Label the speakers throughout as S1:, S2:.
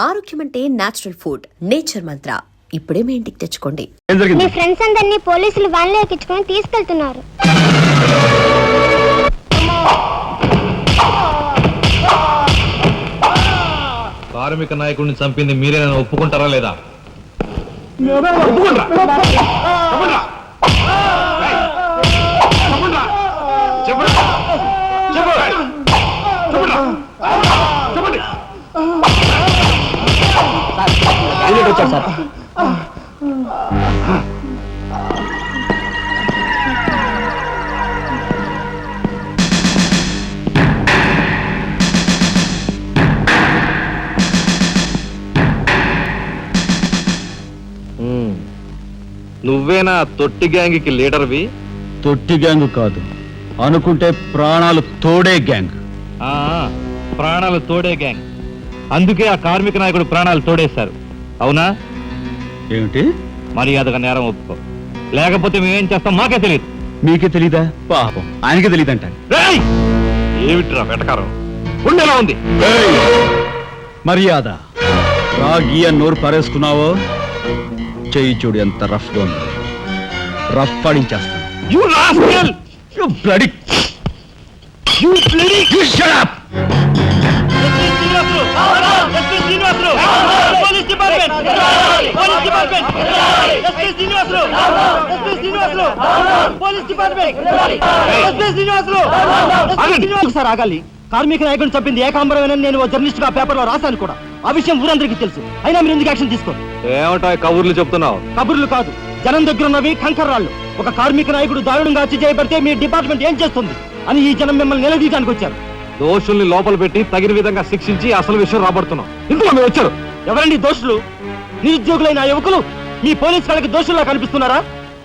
S1: ఆరోగ్యం అంటే natural food. Nature మంత్ర ఇప్పుడే మీ ఇంటికి తెచ్చుకోండి.
S2: మీ ఫ్రెండ్స్ అందరినీ పోలీసులు వ్యాన్లో ఎక్కించుకొని తీసుకెళ్తున్నారు.
S3: కార్మిక నాయకుడిని చంపింది మీరే నన్ను ఒప్పుకుంటారా లేదా? నువ్వేనా తొట్టి గ్యాంగ్కి లీడర్వి?
S4: తొట్టి గ్యాంగ్ కాదు, అనుకుంటే ప్రాణాలు తోడే గ్యాంగ్.
S3: ప్రాణాలు తోడే గ్యాంగ్. అందుకే ఆ కార్మిక నాయకుడు ప్రాణాలు తోడేశారు, అవునా?
S4: ఏమిటి?
S3: మర్యాదగా నేరం ఒప్పుకో, లేకపోతే మేమేం చేస్తాం మాకే తెలియదు.
S4: మీకే తెలీదా? పాపం ఆయనకే తెలియదంట.
S3: ఏమిట్రా వెటకారం? ఉండేలా ఉంది.
S4: మర్యాద రాగి నోరు పారేసుకున్నావో చెయ్యి చూడు ఎంత రఫ్ గా ఉంది. రఫ్ పాడించేస్తాను.
S3: You rascal!
S4: You bloody! You bloody! You shut up!
S5: Sir ఆగాలి. కార్మిక నాయకుడిని చంపింది ఏకాంబరమేనని నేను జర్నలిస్ట్ గా పేపర్ లో రాశాను కూడా. ఆ విషయం ఊరందరికీ తెలుసు. అయినా మీరు ఎందుకు యాక్షన్ తీసుకోండి?
S3: ఏమంటా కబుర్లు చెప్తున్నావు?
S5: కబుర్లు కాదు, జనం దగ్గర ఉన్నవి కంకర్రాళ్ళు. ఒక కార్మిక నాయకుడు దారుణంగా హత్య చేయబడితే మీ డిపార్ట్మెంట్ ఏం చేస్తుంది అని ఈ జనం మిమ్మల్ని నిలదీయడానికి వచ్చారు.
S3: దోషుల్ని లోపల పెట్టి తగిన విధంగా శిక్షించి అసలు విషయం రాబడుతున్నాం. ఇందులో మీరు వచ్చారు.
S5: ఎవరండి దోషులు? నిరుద్యోగులైన యువకులు మీ పోలీస్ వాళ్ళకి దోషుల్లా కనిపిస్తున్నారా?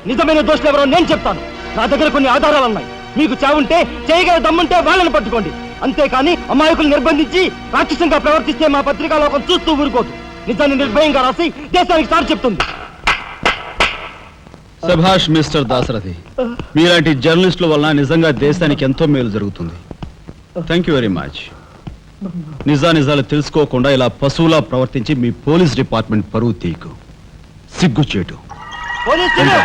S5: నిజమైన దోషులు ఎవరో నేను చెప్తాను. నా దగ్గర కొన్ని ఆధారాలు ఉన్నాయి. మీకు చావుంటే చేయగల దమ్ముంటే వాళ్ళని పట్టుకోండి. అంతేకాని అమాయకులు నిర్బంధించి రాక్షసంగా ప్రవర్తిస్తే మా పత్రికా లోకం చూస్తూ ఊరుకోదు. నిజాన్ని నిర్భయంగా రాసి దేశానికి సార్ చెప్తుంది.
S4: సభాష్ మిస్టర్ దాశరథి, మీలాంటి జర్నలిస్టుల వలన నిజంగా దేశానికి ఎంతో మేలు జరుగుతుంది. Thank you very much. నిజాలు తెలుసుకోకుండా ఇలా పశువులా ప్రవర్తించి మీ పోలీస్ డిపార్ట్మెంట్ పరువు తీయకు. సిగ్గుచేటు.
S5: పోలీసులు,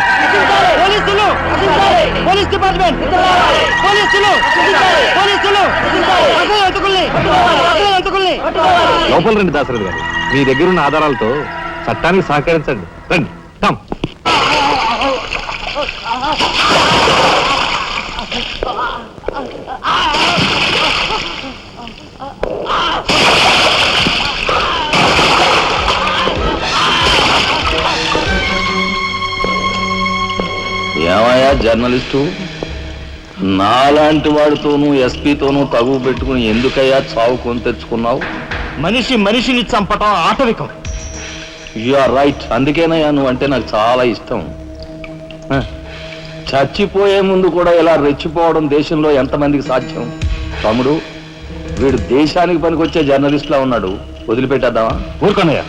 S5: పోలీసులు, పోలీస్ డిపార్ట్మెంట్, పోలీసులు, పోలీసులు,
S3: లోపల రండి దాశరథి గారు. మీ దగ్గర ఉన్న ఆధారాలతో చట్టానికి సహకరించండి. రండి, కమ్.
S6: ఏమయ్యా జర్నలిస్టు, నాలాంటి వాడితోనూ ఎస్పీతోనూ తగువ పెట్టుకుని ఎందుకయ్యా చావు కొని తెచ్చుకున్నావు?
S5: మనిషిని చంపటం ఆటవికం.
S6: You are right. అందుకేనయ్యా నువ్వు అంటే నాకు చాలా ఇష్టం. చచ్చిపోయే ముందు కూడా ఇలా రెచ్చిపోవడం దేశంలో ఎంతమందికి సాధ్యం? తమ్ముడు, వీడు దేశానికి పనికొచ్చే జర్నలిస్ట్లా ఉన్నాడు. వదిలిపెట్టేద్దామా?
S5: ఊరుకోనయ్యా.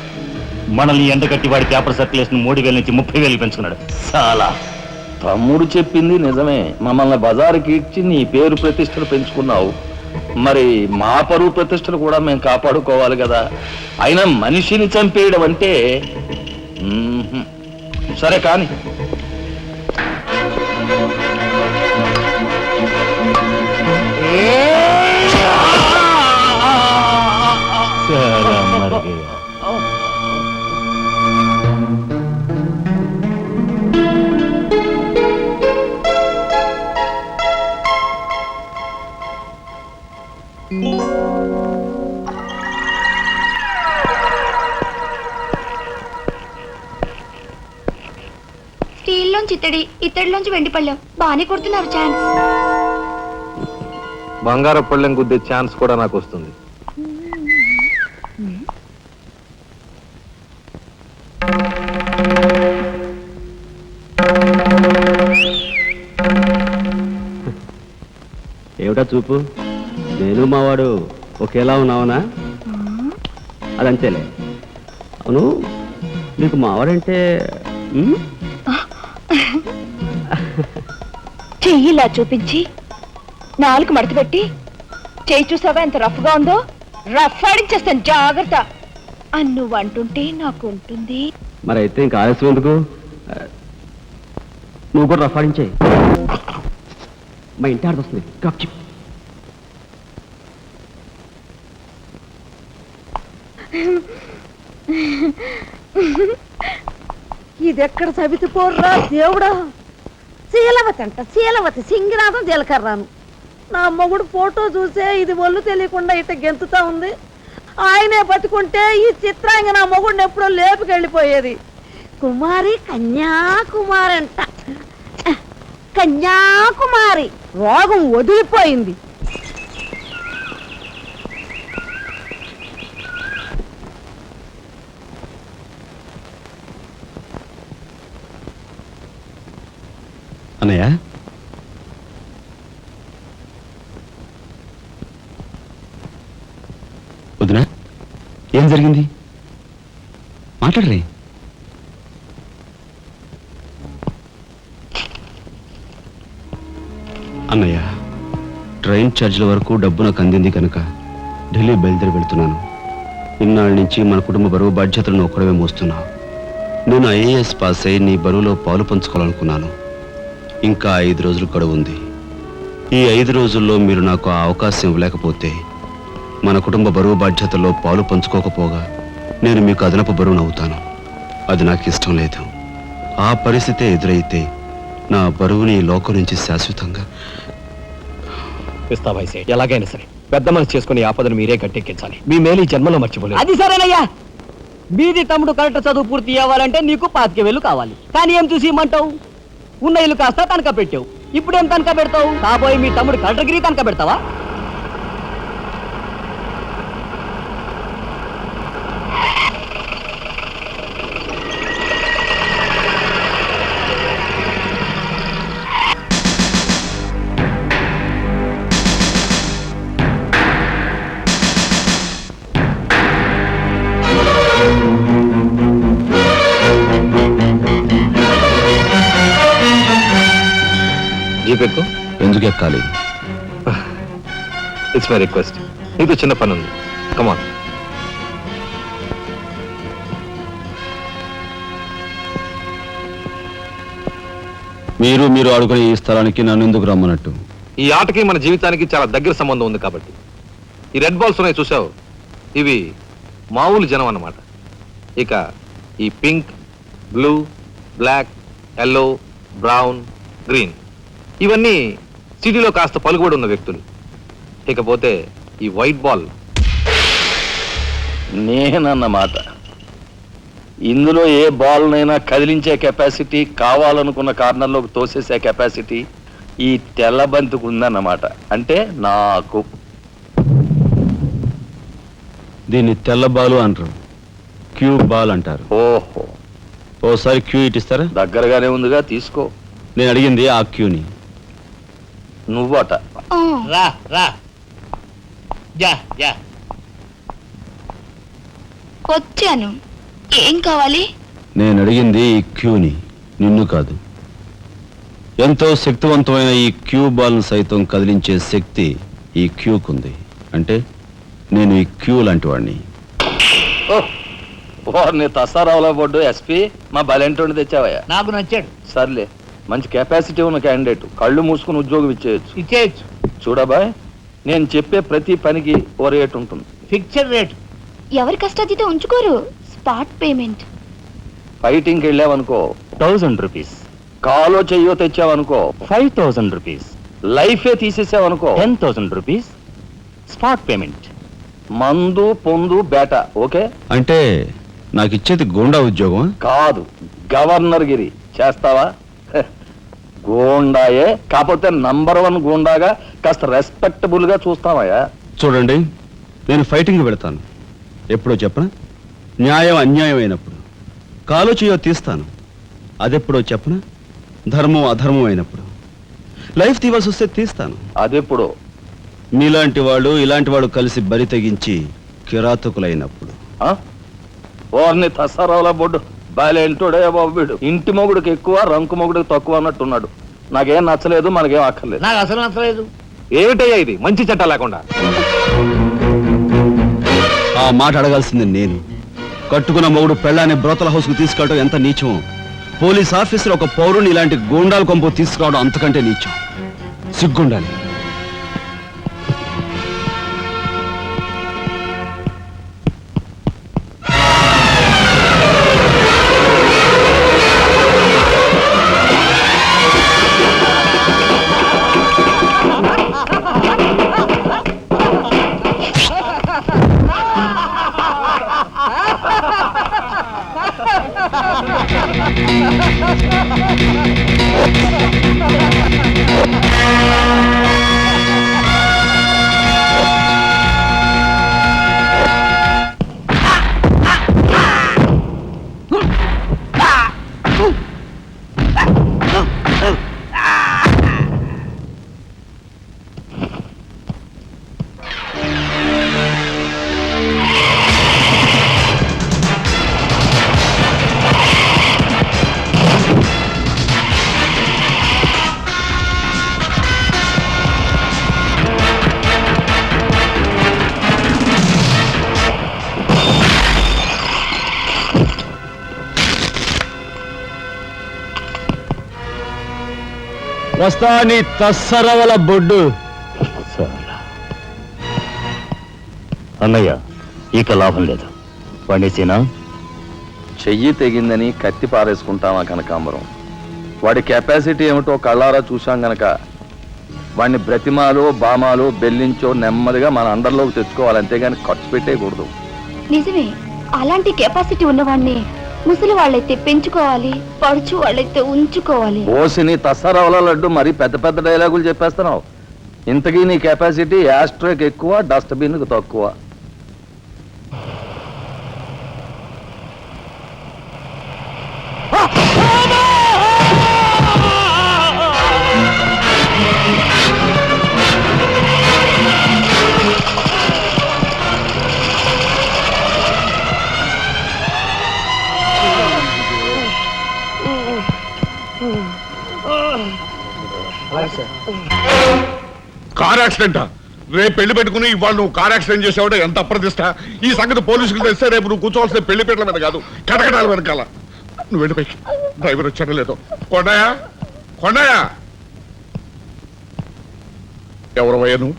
S5: మనల్ని ఎండగట్టి వాడి పేపర్ సర్క్యులేషన్ 3,000 నుంచి 30,000 పెంచుకున్నాడు.
S6: చాలా. తమ్ముడు చెప్పింది నిజమే. మమ్మల్ని బజారుకి ఇచ్చి నీ పేరు ప్రతిష్టలు పెంచుకున్నావు. మరి మా పరువు ప్రతిష్టలు కూడా మేము కాపాడుకోవాలి కదా. అయినా మనిషిని చంపేయడం అంటే సరే కానీ.
S2: స్టీల్లోంచి ఇత్తడిలోంచి వెండి పళ్ళెం బాగానే కొడుతున్నారు. ఛాన్స్.
S3: బంగారు పళ్ళెం గుద్దే ఛాన్స్ కూడా నాకు వస్తుంది.
S7: ఏమిటా చూపు? నేను మావాడు ఒకేలా ఉన్నావునా? అదంతేలే. అవును, నీకు మావాడంటే
S8: చెయ్యిలా చూపించి 4 మడత పెట్టి చెయ్యి చూసావా ఎంత రఫ్ గా ఉందో? రఫ్ ఆడించేస్తాను, జాగ్రత్త. నువ్వు అంటుంటే నాకు ఉంటుంది.
S7: మరి అయితే ఇంకా ఆలస్యం ఎందుకు? నువ్వు కూడా రఫాడించే. మా ఇంటి ఆడది వస్తుంది. గప్చిప్.
S9: ఇదెక్కడ సబితిపోర్రా దేవుడా! శీలవతి అంట, శీలవతి సింగినాథం జీలకర్రాను. నా మొగుడు ఫోటో చూసే ఇది ఒళ్ళు తెలియకుండా ఇట గెంతుతా ఉంది. ఆయనే బతుకుంటే ఈ చిత్రాంగ నా మొగుడిని ఎప్పుడో లేపుకెళ్ళిపోయేది. కుమారి కన్యాకుమారి అంట, కన్యాకుమారి. రోగం వదిలిపోయింది.
S4: అన్నయ్య, వదినా, ఏం జరిగింది? మాట్లాడరే. అన్నయ్య, ట్రైన్ ఛార్జీల వరకు డబ్బు నాకు అందింది కనుక ఢిల్లీ బయలుదేరి వెళ్తున్నాను. ఇన్నాళ్ళ నుంచి మన కుటుంబ బరువు బాధ్యతలను ఒక్కడవే మోస్తున్నావు. నేను ఐఏఎస్ పాస్ అయి నీ బరువులో పాలు పంచుకోవాలనుకున్నాను. ఇంకా 5 రోజులు గడువు ఉంది. ఈ 5 రోజుల్లో మీరు నాకు ఆ అవకాశం ఇవ్వలేకపోతే మన కుటుంబ బరువు బాధ్యతల్లో పాలు పంచుకోకపోగా నేను మీకు అదనపు బరువునవుతాను. అది నాకు ఇష్టం లేదు. ఆ పరిస్థితే ఎదురైతే నా బరువుని ఈ లోకం నుంచి శాశ్వతంగా
S5: ఇస్తా వయసే. ఎలాగైనా సరే పెద్ద మనసు చేసుకుని ఆపదను మీరే గట్టెక్కించాలి. మీ మేలు ఈ జన్మలో మర్చిపోలేదు.
S10: అది సరేనయ్యా. మీది తమ్ముడు కరెక్ట్ చదువు పూర్తి అవ్వాలంటే నీకు 25,000 కావాలి. కానీ ఏం చూసి ఇమ్మంటావు? ఉన్న ఇల్లు కాస్త తనక పెట్టావు. ఇప్పుడేం తనక పెడతావు? కాబోయే మీ తమ్ముడు కలెక్టర్గిరి తనక పెడతావా?
S3: జీపెక్కు.
S4: ఎందుకు ఎక్కాలి?
S3: It's my request. నీతో చిన్న పని ఉంది. కమాన్.
S4: మీరు ఆడుకునే ఈ స్థలానికి నన్ను ఎందుకు రమ్మన్నట్టు?
S3: ఈ ఆటకి మన జీవితానికి చాలా దగ్గర సంబంధం ఉంది కాబట్టి. ఈ రెడ్ బాల్స్ ఉన్నాయి చూసావు, ఇవి మామూలు జనం అన్నమాట. ఇక ఈ pink, blue, black, yellow, brown, green ఇవన్నీ సిటీలో కాస్త పలుకుబడి ఉన్న వ్యక్తులు. ఇకపోతే ఈ వైట్ బాల్
S6: నేనన్నమాట. ఇందులో ఏ బాల్నైనా కదిలించే కెపాసిటీ, కావాలనుకున్న కార్నర్లోకి తోసేసే కెపాసిటీ ఈ తెల్ల బంతికి ఉందన్నమాట. అంటే నాకు.
S4: దీన్ని తెల్ల బాలు అంటారు, క్యూ బాల్ అంటారు.
S6: ఓహో,
S4: ఓసారి క్యూ ఇటిస్తారా?
S6: దగ్గరగానే ఉందిగా, తీసుకో.
S4: నేను అడిగింది ఆ క్యూని.
S6: నువ్వట.
S10: రా రా. Yeah yeah.
S2: వచ్చాను. ఏం కావాలి?
S4: నేను అడిగింది ఈ క్యూని, నిన్ను కాదు. ఎంతో శక్తివంతమైన ఈ క్యూ బాల్ను సైతం కదిలించే శక్తి ఈ క్యూకుంది. అంటే నేను ఈ క్యూ లాంటి వాడిని.
S6: నీ తసారావులో బొడ్డు ఎస్పీ మా బలెంటోని తెచ్చావయ్యా.
S10: నాకు నచ్చాడు.
S6: సర్లే, మంచి కెపాసిటీ ఉన్న క్యాండిడేట్. కళ్ళు మూసుకుని ఉద్యోగం ఇచ్చేయచ్చు. చూడబాయ్, నేను చెప్పే ప్రతి పనికి ఓ రేట్ ఉంటుంది.
S10: Fixed rate.
S2: ఎవరి కష్టాతీత ఉంచుకోరు. Spot payment.
S6: ఫైటింగ్కి వెళ్ళావనుకో
S5: 1000 రూపీస్.
S6: కాలో చెయ్యో తెచ్చావనుకో
S5: 5000 రూపీస్.
S6: లైఫే తీసేసావనుకో
S5: 10,000 రూపీస్ స్పాట్ పేమెంట్.
S6: మందు పొందు బేట. ఓకే?
S4: అంటే నాకు ఇచ్చేది గోండా ఉద్యోగం
S6: కాదు, గవర్నర్ గిరి. చేస్తావా? గోండాయే, కాకపోతే నంబర్ 1 గోండాగా కాస్త రెస్పెక్టబుల్ గా చూస్తావయ్యా.
S4: చూడండి, నేను ఫైటింగ్ పెడతాను. ఎప్పుడో చెప్పనా? న్యాయం అన్యాయం అయినప్పుడు. కాలో చేయో తీస్తాను. అదెప్పుడో చెప్పనా? ధర్మం అధర్మం అయినప్పుడు. లైఫ్ తీవాల్సి వస్తే తీస్తాను.
S6: అదెప్పుడు?
S4: మీలాంటి వాళ్ళు ఇలాంటి వాడు కలిసి బరి తెగించి కిరాతకులైనప్పుడు.
S6: ఓర్ని తసారావుల బొడ్డు బాలేంటోడే బాబు వీడు. ఇంటి మొగుడికి ఎక్కువ, రంకు మొగుడికి తక్కువ అన్నట్టున్నాడు. నాకేం నచ్చలేదు, మనకేం అక్కర్లేదు.
S10: నాకు అసలు నచ్చలేదు.
S3: ఏమిటయ్యా ఇది మంచి చట్టం లేకుండా?
S4: ఆ మాట అడగాల్సింది నేను. కట్టుకున్న మొగుడు పెళ్ళాన్ని బ్రోతల హౌస్ కు తీసుకెళ్ళడం ఎంత నీచం. పోలీస్ ఆఫీసర్ ఒక పౌరుని ఇలాంటి గూండాల కొంపు తీసుకురావడం అంతకంటే నీచం. సిగ్గుండాలి. వస్తా నీ తస్సరవల బొడ్డు.
S6: అన్నయ్య ఇక లాభం లేదు. పండేసినా చెయ్యి తెగిందని కత్తి పారేసుకుంటామా కనకాంబరం? వాడి కెపాసిటీ ఏమిటో కళ్ళారా చూశాం గనక వాడిని బ్రతిమాలో బామాలో బెల్లించో నెమ్మదిగా మన అండర్లోకి తెచ్చుకోవాలి, అంతేగాని ఖర్చు పెట్టేయకూడదు.
S2: నిజమే, అలాంటి కెపాసిటీ ఉన్నవాడిని ముసలి వాళ్ళైతే పెంచుకోవాలి, పడుచు వాళ్ళైతే ఉంచుకోవాలి.
S6: ఓసిని తస్సరవల లడ్డు మరి పెద్ద పెద్ద డైలాగులు చెప్పేస్తున్నావు. ఇంతకీ నీ కెపాసిటీ యాస్ట్రేక్ ఎక్కువ, డస్ట్బిన్ తక్కువ.
S11: కార్ యాక్సిడెంట్ రేపు పెళ్లి పెట్టుకుని ఇవాళ నువ్వు కార్ యాక్సిడెంట్ చేసేవాడు ఎంత అప్రదిష్ట. ఈ సంగతి పోలీసులకు తెస్తే రేపు నువ్వు కూర్చోవాల్సిన పెళ్లి పీటల మీద కాదు, కటకటాల వెనకాల. నువ్వు వెళ్ళిపోయి డ్రైవర్ వచ్చాడో లేదో. కొండయా కొండయా, ఎవరవయ్యా నువ్వు?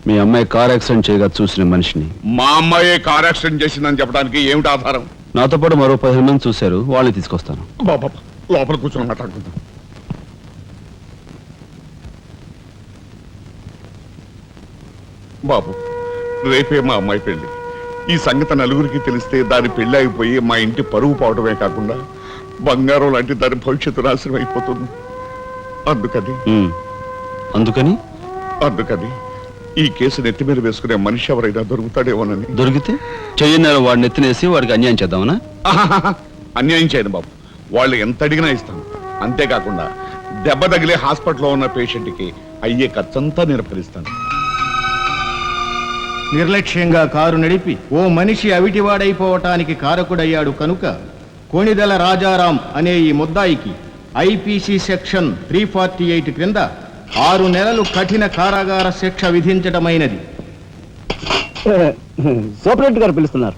S4: మీ అమ్మాయి కార్ యాక్సిడెంట్ చేయగా చూసిన మనిషిని.
S11: మా అమ్మాయి కార్ యాక్సిడెంట్ చేసిందని చెప్పడానికి ఏమిటి ఆధారం?
S4: నాతో పాటు మరో 15 మంది చూశారు, వాళ్ళని తీసుకొస్తాను.
S11: బాబా లోపల కూర్చొని మాట్లాడుకుందాం. బాబు రేపే మా అమ్మాయి పెళ్లి. ఈ సంగతి నలుగురికి తెలిస్తే దాని పెళ్లి అయిపోయి మా ఇంటి పరువు పోవడమే కాకుండా బంగారం లాంటి దాని భవిష్యత్తు నాశనం అయిపోతుంది.
S4: అందుకని
S11: ఈ కేసు నెత్తి మీద వేసుకునే మనిషి ఎవరైనా దొరుకుతాడేమోనని.
S4: దొరికితే చెయ్యన్నారు వాడిని ఎత్తినేసి వాడికి అన్యాయం చేద్దామనా?
S11: అన్యాయం చేయను బాబు, వాళ్ళు ఎంత అడిగినా ఇస్తాను. అంతేకాకుండా దెబ్బ తగిలే హాస్పిటల్లో ఉన్న పేషెంట్కి అయ్యే ఖర్చంతా నేను భరిస్తాను.
S5: నిర్లక్ష్యంగా కారు నడిపి ఓ మనిషి అవిటివాడైపోవటానికి కారకుడయ్యాడు కనుక కోణిదెల రాజారాం అనే ఈ ముద్దాయికి ఐపీసీ సెక్షన్ 348 క్రింద 6 నెలలు కఠిన కారాగార శిక్ష విధించడమైనది.
S10: సూపరింటెండెంట్ గారు పిలుస్తున్నారు.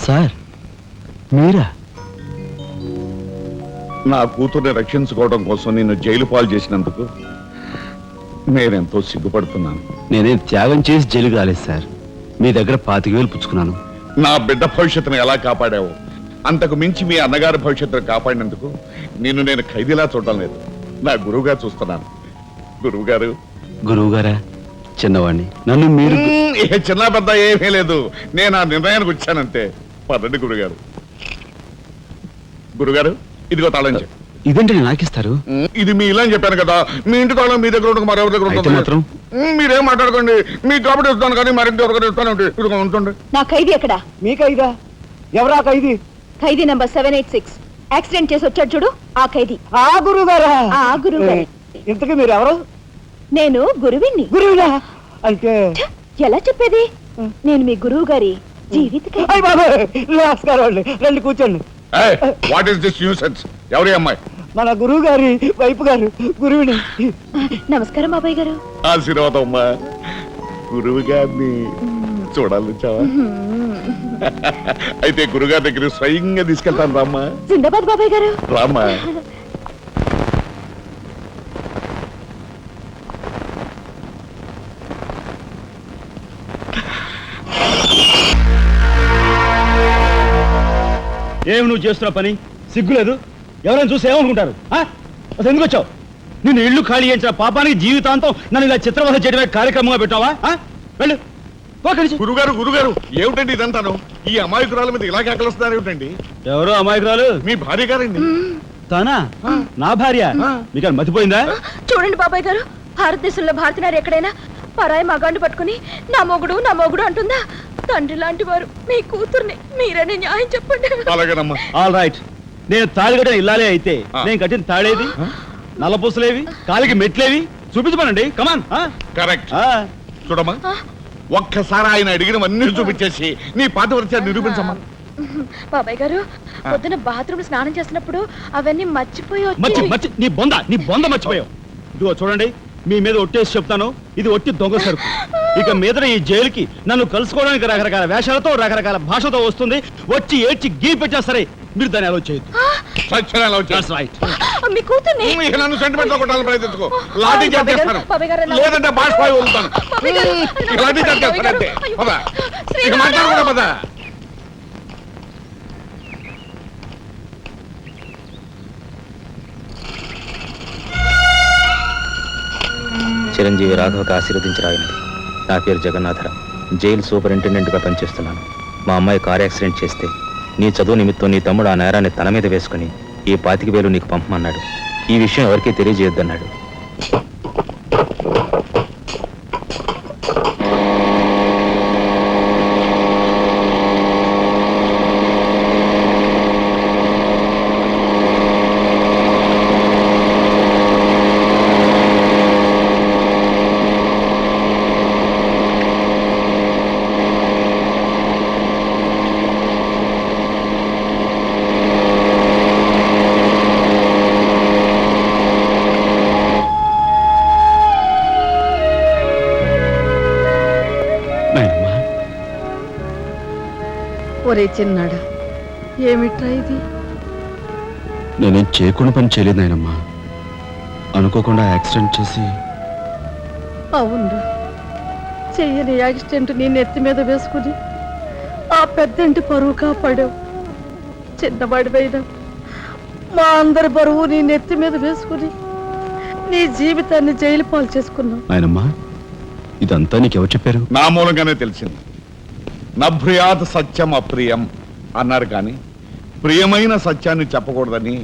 S4: సార్ మీరా?
S11: నా కూతుర్ని రక్షించుకోవడం కోసం నిన్ను జైలు పాలు చేసినందుకు నేనెంతో సిగ్గుపడుతున్నాను.
S4: నేనేం త్యాగం చేసి జైలు కాలేదు సార్, మీ దగ్గర 25,000 పుచ్చుకున్నాను.
S11: నా బిడ్డ భవిష్యత్తును ఎలా కాపాడావు, అంతకు మించి మీ అన్నగారి భవిష్యత్తును కాపాడినందుకు నిన్ను నేను ఖైదీలా చూడడం లేదు, నా గురువుగా చూస్తున్నాను.
S4: గురువుగారా? చిన్నవాణ్ణి, నన్ను మీరు
S11: చిన్న పెద్ద ఏమీ లేదు, నేను ఆ నిర్ణయానికి వచ్చానంతే. పదండి గురుగారు. ఇదిగో తాళం చెప్పు.
S4: ఇదేంటి నాకిస్తారు?
S11: ఇది మీ ఇలా అని చెప్పాను కదా, మీ ఇంటి తాళం మీ దగ్గర ఉండక మరెవరి దగ్గర ఉంటుంది
S4: మాత్రం
S11: మీరేం మాట్లాడుకోండి. మీ కాబట్టి ఇస్తాను కానీ మరింటి ఎవరికైనా ఇస్తాను ఉంటుంది.
S2: నా ఖైదీ ఎక్కడా?
S10: మీ ఖైదా? ఎవరా ఖైదీ?
S2: ఖైదీ నంబర్ 786 యాక్సిడెంట్ చేసి వచ్చాడు చూడు, ఆ ఖైదీ.
S10: ఆ గురువు గారా?
S2: ఆ గురువు గారు.
S10: ఇంతకీ మీరు ఎవరు?
S2: నేను గురువిని.
S10: గురువునా అంటే
S2: ఎలా చెప్పేది? నేను మీ గురువు గారి జీవిత ఖైదీ.
S10: అయ్య బాబు, నమస్కారం అండి, రండి కూర్చోండి.
S11: What is this nuisance? ఎవరి అమ్మాయి?
S10: మన గురువు గారి వైపు గారు గురువుని.
S8: నమస్కారం బాబాయ్ గారు.
S11: ఆశీర్వాదం అమ్మా. గురువు గారిని చూడాలొచ్చావా? అయితే గురుగారి దగ్గర స్వయంగా తీసుకెళ్తాను రామ్మా.
S8: జిందాబాద్ బాబాయ్ గారు.
S11: రామ్మా.
S4: ఏమి నువ్వు చేస్తున్న పని సిగ్గులేదు? ఎవరైనా చూసి ఏమనుకుంటారు? అసలు ఎందుకు వచ్చావు? నిన్ను ఇల్లు ఖాళీ చేయించిన పాపానికి జీవితాంతం నన్ను ఇలా చిత్రవధ చేయడమే కార్యక్రమంగా పెట్టావా? వెళ్ళు.
S11: గురుగారు గురుగారు ఏమిటండి ఇదంతాను? ఈ అమాయకురాల మీద ఇలా కేకలుస్తున్నారు ఏమిటండి?
S4: ఎవరు అమాయకురాలు?
S11: మీ భార్య గారండి.
S4: తానా? నా భార్య? మీకు మతిపోయిందా?
S8: చూడండి బాబాయ్ గారు, భారతదేశంలో భారతీయులు ఎక్కడైనా పరాయి మగాండి పట్టుకుని నా మొగుడు అంటుందా? తండ్రి లాంటి వారు మీ కూతుర్ని మీరని న్యాయం చెప్పండి.
S11: అలాగేనమ్మా.
S4: All right. నేను తాళి కట్టిన ఇల్లాలే అయితే నేను కట్టిన తాళేది, నల్లపూసలేవి, కాలికి మెట్లేవి చూపించమనండి. కమాన్.
S11: కరెక్ట్. చూడమ్మా, ఒక్కసారి ఆయన అడిగినవన్నీ చూపించేసి నీ పాతివ్రత్యాన్ని నిరూపించమ్మా.
S8: బాబాయ్ గారు, పొద్దున బాత్రూమ్ స్నానం చేస్తున్నప్పుడు అవన్నీ మర్చిపోయి
S4: నీ బొంద మర్చిపోయావు. ఇదిగో చూడండి, మీ మీద ఒట్టేసి చెప్తాను, ఇది ఒట్టి దొంగ సరుకు. ఇక మీద ఈ జైలుకి నన్ను కలుసుకోవడానికి రకరకాల వేషాలతో రకరకాల భాషతో వస్తుంది. వచ్చి ఏడ్చి గీ పెట్టా సరే మీరు దాన్ని అలో చేయొద్దు.
S8: మీ కూతుర్ని
S11: నన్ను సెంటిమెంట్ లో కొట్టాలని ప్రయత్నించుకో. లాఠీ చార్జ్ చేస్తాను, లేదంటే బాష్పాయి వదులుతాను. లాఠీ చార్జ్ చేస్తానంటే పద. ఇక మాట్లాడకూడదు పద.
S12: చిరంజీవి రాఘవకి ఆశీర్వదించరాయినది. నా పేరు జగన్నాథరావు, జైలు సూపరింటెండెంట్గా పనిచేస్తున్నాను. మా అమ్మాయి కార్ యాక్సిడెంట్ చేస్తే నీ చదువు నిమిత్తం నీ తమ్ముడు ఆ నేరాన్ని తన మీద వేసుకుని ఈ 25,000 నీకు పంపమన్నాడు. ఈ విషయం ఎవరికీ తెలియజేయొద్దన్నాడు.
S9: ఒరే చిన్నాడా, ఏమిట్రా ఇది?
S4: నేనేం చేయకుండా పని చేయలేదు నాయనమ్మా. అనుకోకుండా యాక్సిడెంట్ చేసి.
S9: అవును, చెయ్యని యాక్సిడెంట్ నీ నెత్తి మీద వేసుకుని ఆ పెద్దంటి పరువు కాపాడావు. చిన్నవాడిపైన మా అందరి బరువు నీ నెత్తి మీద వేసుకుని నీ జీవితాన్ని జైలు పాలు చేసుకున్నావు.
S4: నాయనమ్మా, ఇదంతా నీకెవరు చెప్పారు?
S11: నా మూలంగానే తెలిసింది. నభ్రియాత్ సత్యం అప్రియం అన్నారు, కానీ ప్రియమైన సత్యాన్ని చెప్పకూడదని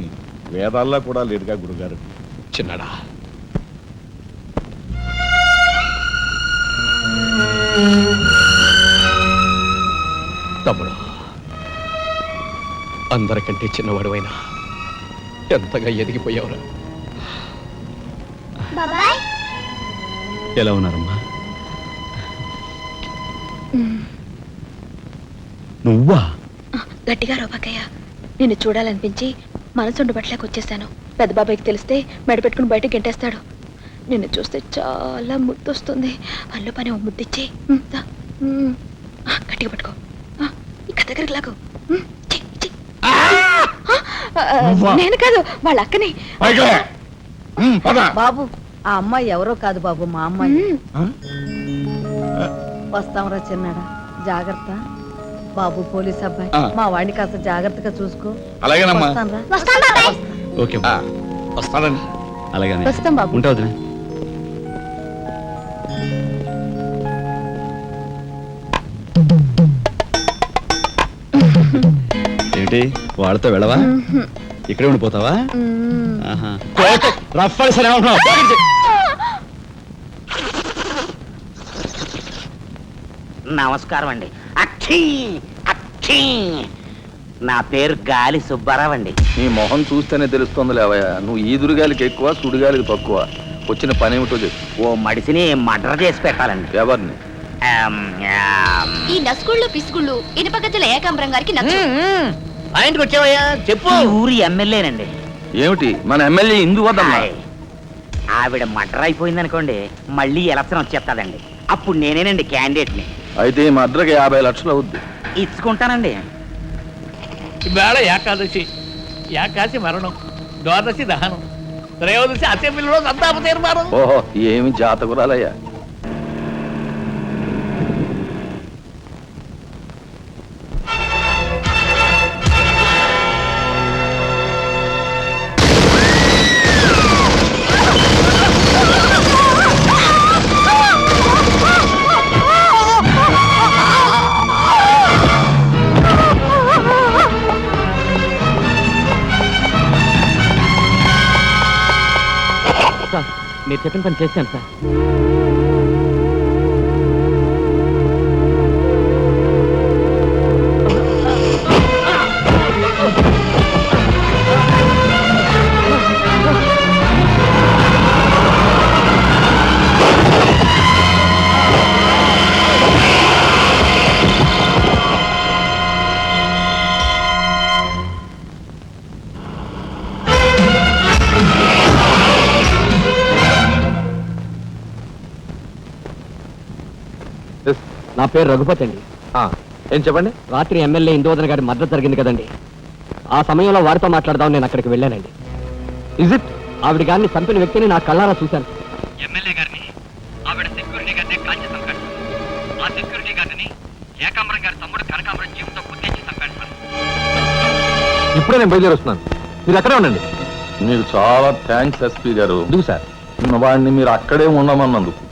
S11: వేదాల్లో కూడా లేదుగా గురుగారు.
S3: చిన్నడా, తమ్ముడు, అందరికంటే చిన్నవాడువైనా ఎంతగా ఎదిగిపోయావురా.
S4: ఎలా ఉన్నారమ్మా? నువ్వా?
S8: గట్టిగా రోబకయ్య, నిన్ను చూడాలనిపించి మనసుండు బట్టలేక వచ్చేసాను. పెద్ద బాబాయ్కి తెలిస్తే మెడ పెట్టుకుని బయటకు గెంటేస్తాడు. నిన్ను చూస్తే చాలా ముద్దొస్తుంది. అల్లు పని ఓ ముద్దిచ్చి గట్టిగా పట్టుకో. ఇంకా దగ్గరికి లాగు. నేను కాదు, వాళ్ళ అక్కని.
S9: బాబు, ఆ అమ్మాయి ఎవరో కాదు బాబు, మా అమ్మాయి. వస్తాంరా చిన్నాడా, జాగ్రత్త. బాబు పోలీస్ అబ్బాయి, మా వాడిని కాస్త జాగ్రత్తగా చూసుకో.
S11: అలాగేనమ్మా.
S4: ఓకే,
S11: వస్తానండి.
S4: అలాగే
S8: వస్తాం బాబు.
S4: ఉంటావు. ఏంటి వాళ్ళతో వెళ్ళవా? ఇక్కడే ఉండిపోతావా?
S10: నమస్కారం అండి. అక్షీ అక్షీ, నా పేరు గాలి సుబ్బారావు అండి.
S6: నీ మొహం చూస్తేనే తెలుస్తుంది లేవయ్యా, నువ్వు ఈదురుగాలికి ఎక్కువ సుడిగాలికి తక్కువ. వచ్చిన పని ఏమిటో చెప్పు.
S10: ఓ మడిసిని మర్డర్ చేసి పెట్టాలండి.
S6: ఎవరిని?
S2: ఈ నస్కుళ్ళు పిసుకుళ్ళు ఇనుపగజ్జల ఏకాంబరం గారికి నచ్చు.
S10: ఆయనకు వచ్చావయ్యా, చెప్పు. ఊరి ఎమ్మెల్యేనండి.
S6: ఏమిటి మన ఎమ్మెల్యే ఇందు వద్దమ్మా?
S10: ఆవిడ మర్డర్ అయిపోయింది అనుకోండి, మళ్ళీ ఎలక్షన్ వచ్చేస్తాదండి. అప్పుడు నేనేనండి క్యాండిడేట్ని.
S6: అయితే ఈ మద్రకి 50 లక్షలు అవుద్ది.
S10: ఇచ్చుకుంటానండి.
S5: ఈవేళ ఏకాదశి, ఏకాశి మరణం, ద్వాదశి దహనం, త్రయోదశి అసెంబ్లీలో సంతాప తీర్మానం.
S6: ఓహో, ఏమి జాతకురాలయ్యా.
S10: మీరు చెప్పిన పని చేశాను సార్. నా పేరు రఘుపతి అండి.
S3: ఏం చెప్పండి.
S10: రాత్రి ఎమ్మెల్యే ఇందువదన గారి మద్దతు జరిగింది కదండి, ఆ సమయంలో వారితో మాట్లాడదాం నేను అక్కడికి వెళ్ళానండి.
S3: Is it?
S10: ఆవిడ గారిని చంపిన వ్యక్తిని నా కళ్ళారా చూశాను.
S5: ఎమ్మెల్యే గారిని ఆవిడ సెక్యూరిటీ గారిని కాల్చి చంపాడు. ఆ సెక్యూరిటీ గారిని ఏకాంబరం గారి తమ్ముడు కనకాంబరం జీవంతో గుర్తించి చంపాడు సార్.
S3: ఇప్పుడే నేను బయలుదేరి వస్తున్నాను, మీరు అక్కడే ఉండండి.
S6: మీకు చాలా థ్యాంక్స్ ఎస్పీ గారు.
S3: ఎందుకు సార్?
S6: వాడిని మీరు అక్కడే ఉండమన్నందుకు.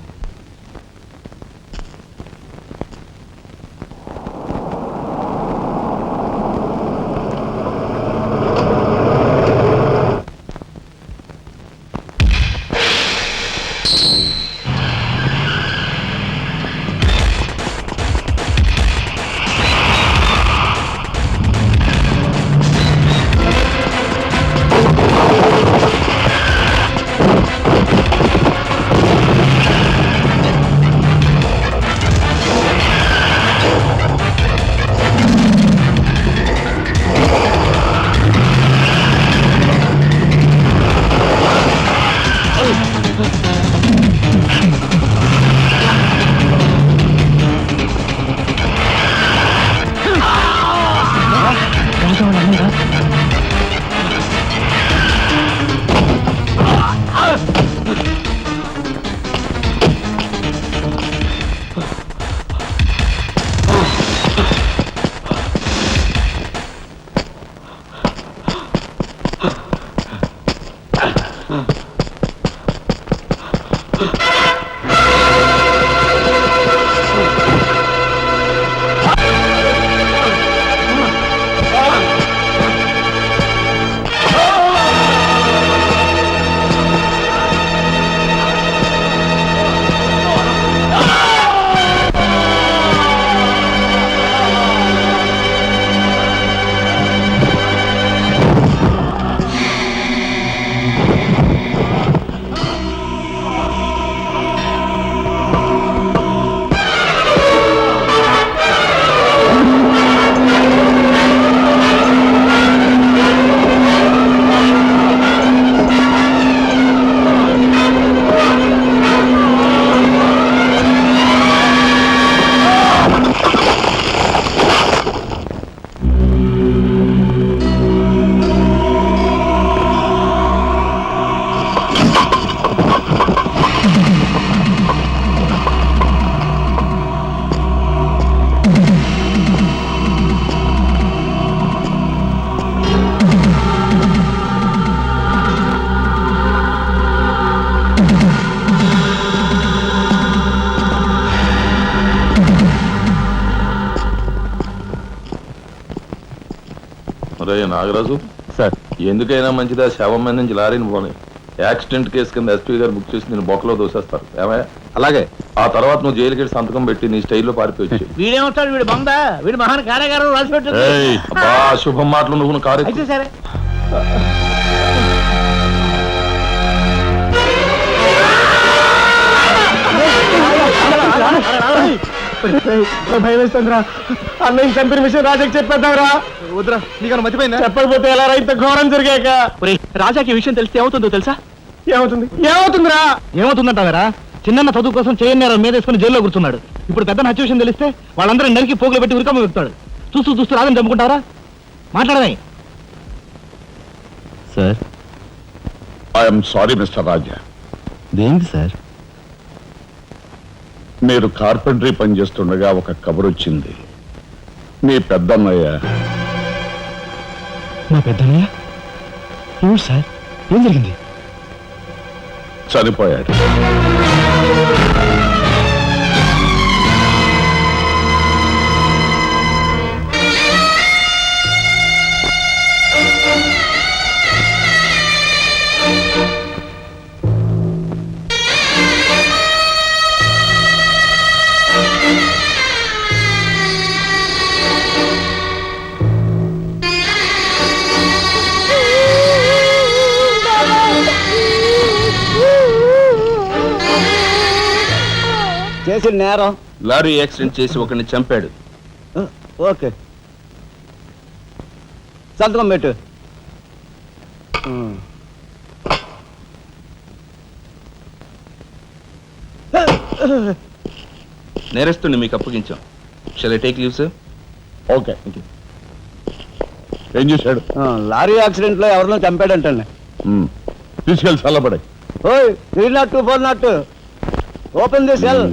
S6: నాగరాజు
S12: సార్,
S6: ఎందుకైనా మంచిదా శవం మీద నుంచి లారీని పోనీ. యాక్సిడెంట్ కేసు కింద ఎస్పీ గారు బుక్ చేసి నేను బొక్కలో దోసేస్తారు. ఏమయ్యా?
S3: అలాగే.
S6: ఆ తర్వాత నువ్వు జైలుకి వెళ్ళి సంతకం పెట్టి నీ స్టైల్లో పారిపోయి.
S10: వీడేమవుతాడు? వీడు బొంద, వీడు మహాన్ కార్యగారం రాసి పెట్టాడు.
S6: శుభం మాటలు నువ్వు కారు.
S10: అయితే సరే.
S5: భయం వేస్తుందిరా. అన్నయ్య చంపిన విషయం రాజాకి చెప్పేద్దాంరా.
S3: వద్దురా నీకన్నా మర్చిపోయిందా?
S5: చెప్పకపోతే ఎలా ఇంత ఘోరం జరిగాక.
S10: రాజాకి ఈ విషయం తెలిస్తే ఏమవుతుందో తెలుసా?
S5: ఏమవుతుందిరా?
S10: ఏమవుతుందంటావరా? చిన్న చదువు కోసం చేయన్నారు మీద వేసుకుని జైల్లో కూర్చున్నాడు. ఇప్పుడు పెద్ద హత్య విషయం తెలిస్తే వాళ్ళందరూ నరికి పోగులు పెట్టి ఉరికమ్మ వెళ్తాడు. చూస్తూ రాదని చంపుకుంటారా? మాట్లాడమే.
S11: సార్ ఐఎమ్ సారీ మిస్టర్ రాజా.
S10: దేనికి సార్?
S11: మీరు కార్పెంటరీ పని చేస్తుండగా ఒక కబురు వచ్చింది. మీ పెద్దన్నయ్య
S10: మా పెద్దన్నయ్య ఏమిటి సార్? ఏం జరిగింది?
S11: చనిపోయాడు.
S5: చేసిన నేరం.
S6: లారీ యాక్సిడెంట్ చేసి ఒకరిని చంపాడు.
S5: ఓకే, సంతకం పెట్టు.
S6: నేరస్తుని మీకు అప్పగించాం. Shall I take leave sir?
S11: Okay. ఏం చేశాడు?
S5: లారీ యాక్సిడెంట్ లో ఎవరినో చంపాడంటండి.
S11: తీసుకెళ్ళి చల్లబడే.
S5: ఓయ్ 302 402 ఓపెన్ ది సెల్.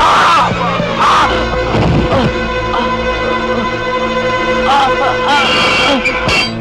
S5: Ah!